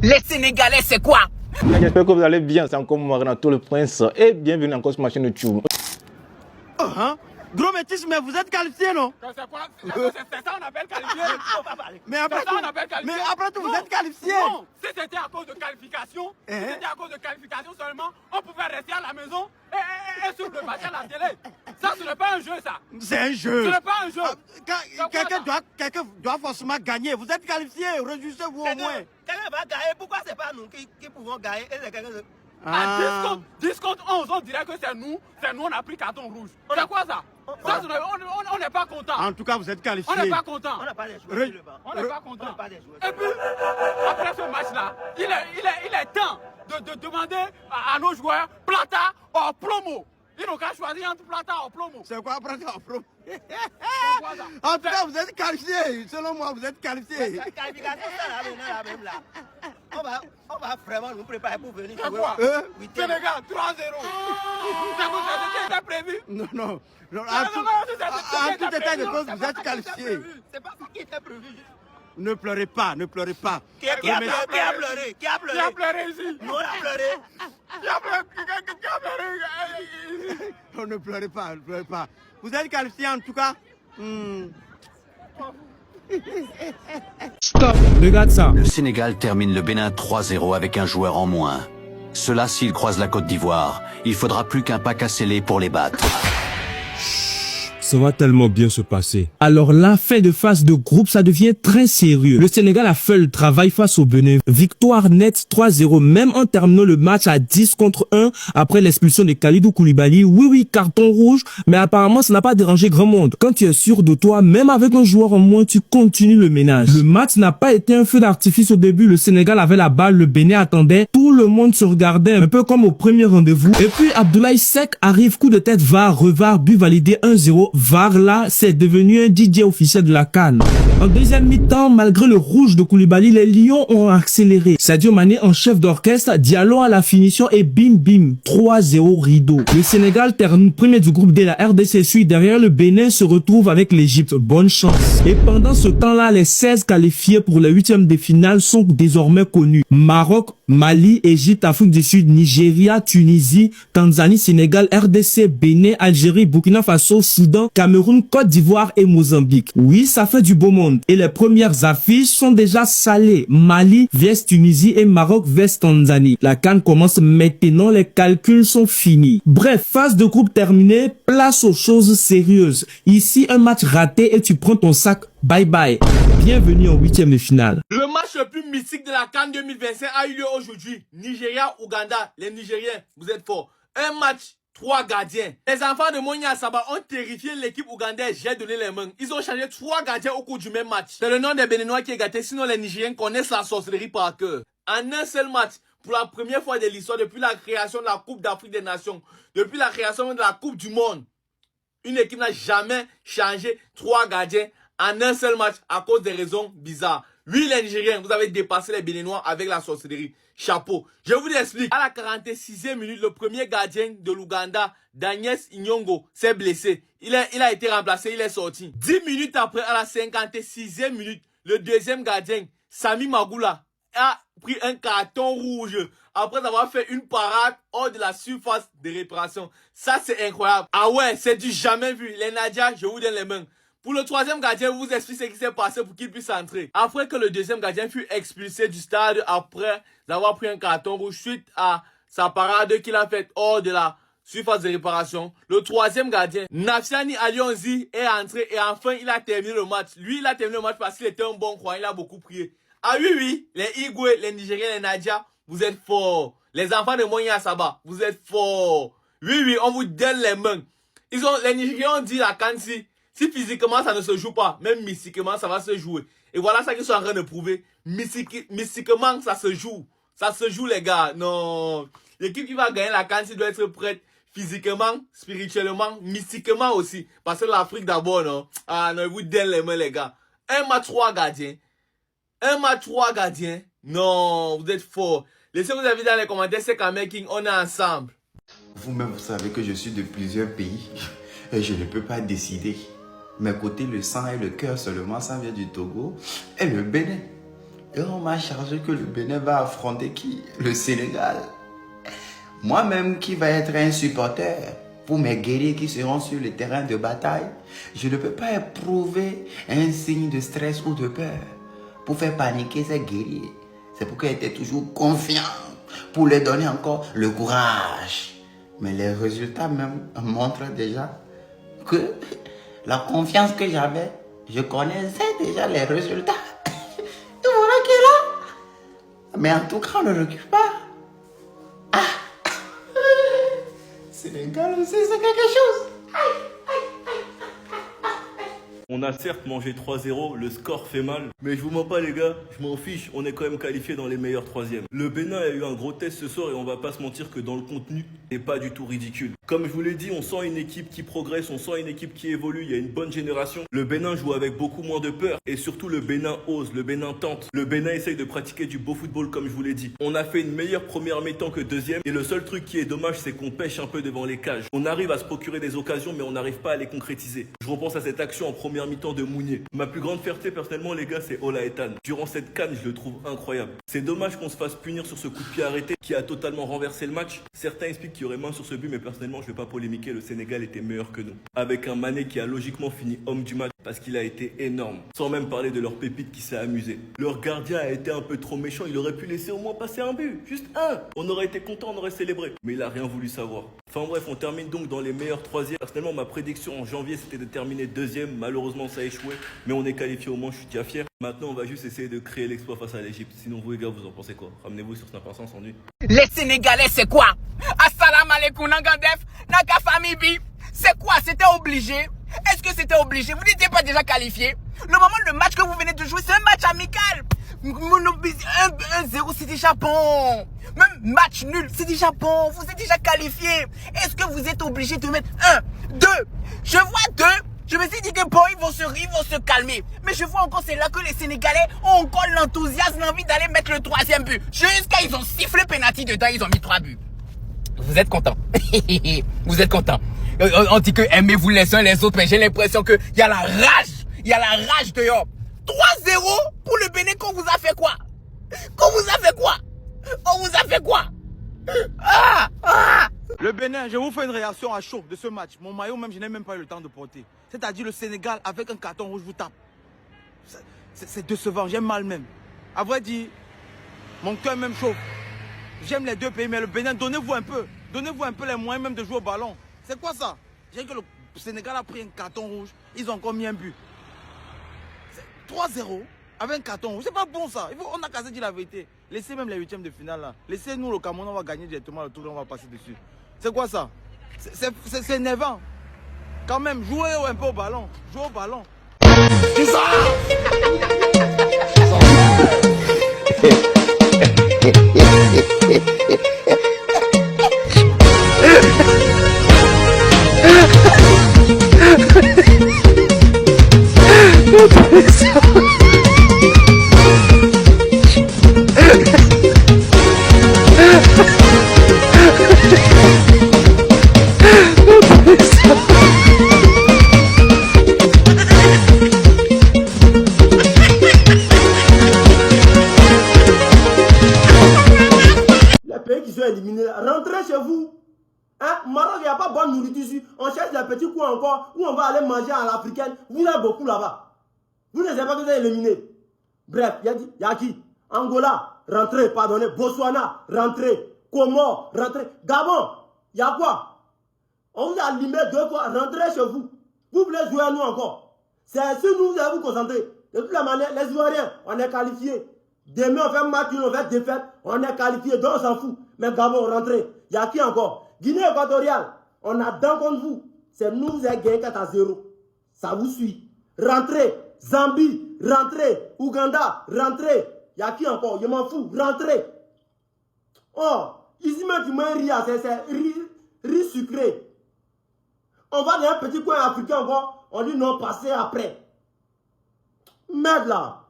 Les Sénégalais, c'est quoi? J'espère que vous allez bien, c'est encore moi, Renato le Prince, et bienvenue encore sur ma chaîne YouTube. Gros métis, mais vous êtes qualifié, non? C'est quoi? C'est ça on appelle qualifié. Mais après tout, vous êtes qualifié. Non, si c'était à cause de qualification, si c'était à cause de qualification seulement, on pouvait rester à la maison et sur le match à la télé. Ça, ce n'est pas un jeu, ça. C'est un jeu. Ce n'est pas un jeu. Quelqu'un doit forcément gagner. Vous êtes qualifié, réjouissez-vous au moins. Quelqu'un va gagner, pourquoi c'est pas nous qui pouvons gagner et c'est quelqu'un de... À 10 contre 11, on dirait que c'est nous, on a pris carton rouge. C'est quoi ça? Ça, on n'est pas content. En tout cas, vous êtes qualifié. On n'est pas content. On n'a pas les joueurs sur le banc. On n'est pas content. On n'a pas les joueurs. Et puis, après ce match-là, il est temps de demander à nos joueurs Plata ou Plomo. Ils n'ont qu'à choisir entre Plata ou Plomo. C'est quoi Plata ou Plomo? Quoi, ça? En tout cas, vous êtes qualifié. Selon moi, vous êtes qualifié. La qualification, ça là, même là. On va vraiment nous préparer pour venir C'est jouer. quoi? Oui, Sénégal, 3-0. C'était prévu. Non. Non, En tout état de cause, vous êtes qualifié. C'est pas ça qui était prévu. Ne pleurez pas, ne pleurez pas. Qui a pleuré? Qui a pleuré? Qui a pleuré ici? Nous, on a pleuré. Qui a pleuré? Oh, ne pleurez pas, ne pleurez pas. Vous êtes qualifié en tout cas. Stop, regarde ça. Le Sénégal termine le Bénin 3-0 avec un joueur en moins. Cela s'il croise la Côte d'Ivoire. Il faudra plus qu'un pas scellé pour les battre. Ça va tellement bien se passer. Alors la fin de phase de groupe, ça devient très sérieux. Le Sénégal a fait le travail face au Bénin. Victoire nette 3-0, même en terminant le match à 10 contre 1 après l'expulsion de Kalidou Koulibaly. Oui, carton rouge, mais apparemment ça n'a pas dérangé grand monde. Quand tu es sûr de toi, même avec un joueur en moins, tu continues le ménage. Le match n'a pas été un feu d'artifice au début. Le Sénégal avait la balle, le Bénin attendait. Tout le monde se regardait, un peu comme au premier rendez-vous. Et puis Abdoulaye Seck arrive, coup de tête, VAR, revar, but validé 1-0. VAR là, c'est devenu un DJ officiel de la CAN. En deuxième mi-temps, malgré le rouge de Koulibaly, les Lions ont accéléré. Sadio Mané en chef d'orchestre, Diallo à la finition et bim 3-0 rideau. Le Sénégal termine premier du groupe D. La RDC suit derrière, le Bénin se retrouve avec l'Égypte. Bonne chance. Et pendant ce temps-là, les 16 qualifiés pour les huitièmes de finale sont désormais connus. Maroc, Mali, Égypte, Afrique du Sud, Nigeria, Tunisie, Tanzanie, Sénégal, RDC, Bénin, Algérie, Burkina Faso, Soudan, Cameroun, Côte d'Ivoire et Mozambique. Oui, ça fait du beau monde. Et les premières affiches sont déjà salées. Mali vs Tunisie et Maroc vs Tanzanie. La CAN commence maintenant, les calculs sont finis. Bref, phase de groupe terminée, place aux choses sérieuses. Ici, un match raté et tu prends ton sac. Bye bye. Bienvenue en huitième de finale. Le match le plus mystique de la CAN 2025 a eu lieu aujourd'hui. Nigeria-Ouganda. Les Nigériens, vous êtes forts. Un match, 3 gardiens. Les enfants de Monia Saba ont terrifié l'équipe ougandaise. J'ai donné les mains. Ils ont changé 3 gardiens au cours du même match. C'est le nom des Béninois qui est gâté. Sinon, les Nigériens connaissent la sorcellerie par cœur. En un seul match, pour la première fois de l'histoire, depuis la création de la Coupe d'Afrique des Nations, depuis la création de la Coupe du Monde, une équipe n'a jamais changé 3 gardiens en un seul match à cause des raisons bizarres. Oui, les Nigériens, vous avez dépassé les Béninois avec la sorcellerie. Chapeau. Je vous explique. À la 46e minute, le premier gardien de l'Ouganda, Daniel Inyongo, s'est blessé. Il a été remplacé, il est sorti. 10 minutes après, à la 56e minute, le deuxième gardien, Sami Magoula, a pris un carton rouge après avoir fait une parade hors de la surface de réparation. Ça, c'est incroyable. Ah ouais, c'est du jamais vu. Les Nadia, je vous donne les mains. Pour le troisième gardien, je vous explique ce qui s'est passé pour qu'il puisse entrer. Après que le deuxième gardien fut expulsé du stade après avoir pris un carton rouge suite à sa parade qu'il a faite hors de la surface de réparation, le troisième gardien, Nafsiani Alionzi, est entré et enfin il a terminé le match. Lui, il a terminé le match parce qu'il était un bon croyant, il a beaucoup prié. Ah oui, les Igwe, les Nigériens, les Nadia, vous êtes forts. Les enfants de Monia Saba, vous êtes forts. Oui, on vous donne les mains. Les Nigériens ont dit la Kansi. Si physiquement ça ne se joue pas, même mystiquement ça va se jouer. Et voilà ça qu'ils sont en train de prouver. Mystiquement ça se joue. Ça se joue les gars. Non. L'équipe qui va gagner la CAN doit être prête physiquement, spirituellement, mystiquement aussi. Parce que l'Afrique d'abord, non. Ah non, vous donne les mains les gars. Un match 3 gardiens. Un match 3 gardiens. Non, vous êtes forts. Laissez vos avis dans les commentaires, c'est qu'en making, on est ensemble. Vous-même, vous savez que je suis de plusieurs pays et je ne peux pas décider. Mais côté le sang et le cœur seulement, ça vient du Togo et le Bénin. Et on m'a chargé que le Bénin va affronter qui? Le Sénégal. Moi-même qui va être un supporter pour mes guerriers qui seront sur le terrain de bataille, je ne peux pas éprouver un signe de stress ou de peur pour faire paniquer ces guerriers. C'est pourquoi j'étais toujours confiant pour leur donner encore le courage. Mais les résultats même montrent déjà que la confiance que j'avais, je connaissais déjà les résultats. Et voilà qui est là. Mais en tout cas, on ne recule pas. Sénégal aussi, c'est quelque chose. On a certes mangé 3-0, le score fait mal, mais je vous mens pas les gars, je m'en fiche, on est quand même qualifié dans les meilleurs troisièmes. Le Bénin a eu un gros test ce soir et on va pas se mentir que dans le contenu, c'est pas du tout ridicule. Comme je vous l'ai dit, on sent une équipe qui progresse, on sent une équipe qui évolue, il y a une bonne génération. Le Bénin joue avec beaucoup moins de peur et surtout le Bénin ose, le Bénin tente. Le Bénin essaye de pratiquer du beau football comme je vous l'ai dit. On a fait une meilleure première mi-temps que deuxième et le seul truc qui est dommage c'est qu'on pêche un peu devant les cages. On arrive à se procurer des occasions mais on n'arrive pas à les concrétiser. Je repense à cette action en première mi-temps de Mounier. Ma plus grande fierté personnellement les gars c'est Ola Etan. Durant cette CAN je le trouve incroyable. C'est dommage qu'on se fasse punir sur ce coup de pied arrêté qui a totalement renversé le match. Certains expliquent qu'il y aurait main sur ce but mais personnellement je vais pas polémiquer, le Sénégal était meilleur que nous. Avec un Mané qui a logiquement fini homme du match parce qu'il a été énorme. Sans même parler de leur pépite qui s'est amusé. Leur gardien a été un peu trop méchant, il aurait pu laisser au moins passer un but. Juste un. On aurait été content, on aurait célébré. Mais il a rien voulu savoir. Enfin bref, on termine donc dans les meilleurs troisièmes. Personnellement, ma prédiction en janvier c'était de terminer deuxième. Malheureusement ça a échoué. Mais on est qualifié au moins, je suis déjà fier. Maintenant on va juste essayer de créer l'exploit face à l'Égypte. Sinon vous les gars, vous en pensez quoi? Ramenez-vous sur Snap Instant sans nuit. Les Sénégalais c'est quoi? Assalam alaikum Nangandef, Naka famille bi. C'est quoi? C'était obligé? Est-ce que c'était obligé? Vous n'étiez pas déjà qualifié? Normalement, le match que vous venez de jouer, c'est un match amical. 1-0, c'est déjà bon. Même match nul, c'est déjà bon. Vous êtes déjà qualifié. Est-ce que vous êtes obligé de mettre 1, 2? Je vois 2. Je me suis dit que bon, ils vont se calmer. Mais je vois encore, c'est là que les Sénégalais ont encore l'enthousiasme, l'envie d'aller mettre le 3e but. Jusqu'à ils ont sifflé penalty dedans, ils ont mis 3 buts. Vous êtes contents. Vous êtes contents. On dit que aimez-vous les uns les autres, mais j'ai l'impression qu'il y a la rage. Il y a la rage dehors. 3-0 pour le Bénin qu'on vous a fait quoi? Qu'on vous a fait quoi? On vous a fait quoi? Le Bénin, je vous fais une réaction à chaud de ce match. Mon maillot même, je n'ai même pas eu le temps de porter. C'est-à-dire le Sénégal avec un carton rouge vous tape. C'est décevant, j'ai mal même. À vrai dire, mon cœur même chauffe. J'aime les deux pays, mais le Bénin, donnez-vous un peu. Donnez-vous un peu les moyens même de jouer au ballon. C'est quoi ça? J'ai que le Sénégal a pris un carton rouge, ils ont encore mis un but. 3-0 avec un carton rouge, c'est pas bon ça. On a cassé dire la vérité. Laissez même les 8e de finale là. Laissez-nous le Cameroun, on va gagner directement le tour et on va passer dessus. C'est quoi ça? C'est énervant. Quand même, jouez un peu au ballon. Jouez au ballon. Les pays qui sont éliminés, rentrez chez vous. Hein? Maroc, il n'y a pas bonne nourriture ici. On cherche des petits coins encore où on va aller manger à l'africaine. Vous avez beaucoup là-bas. Vous ne savez pas que vous êtes éliminé. Bref, il y a qui? Angola, rentrez, pardonnez. Botswana, rentrez. Comores, rentrez. Gabon, il y a quoi? On vous a limé 2 fois, rentrez chez vous. Vous voulez jouer à nous encore. C'est sur nous, vous allez vous concentrer. De toute la manière, les Ivoiriens, on est qualifiés. Demain, on fait match, on fait défaite, on est qualifié, donc on s'en fout. Mais Gabon, rentrez. Il y a qui encore? Guinée équatoriale, on a dents contre vous. C'est nous, vous avez gagné 4-0. Ça vous suit. Rentrez. Zambie, rentrez. Ouganda, rentrez. Il y a qui encore? Je m'en fous. Rentrez. Oh, ici même, tu m'as ri, c'est riz sucré. On va dans un petit coin africain encore. On dit non, passez après. Merde là.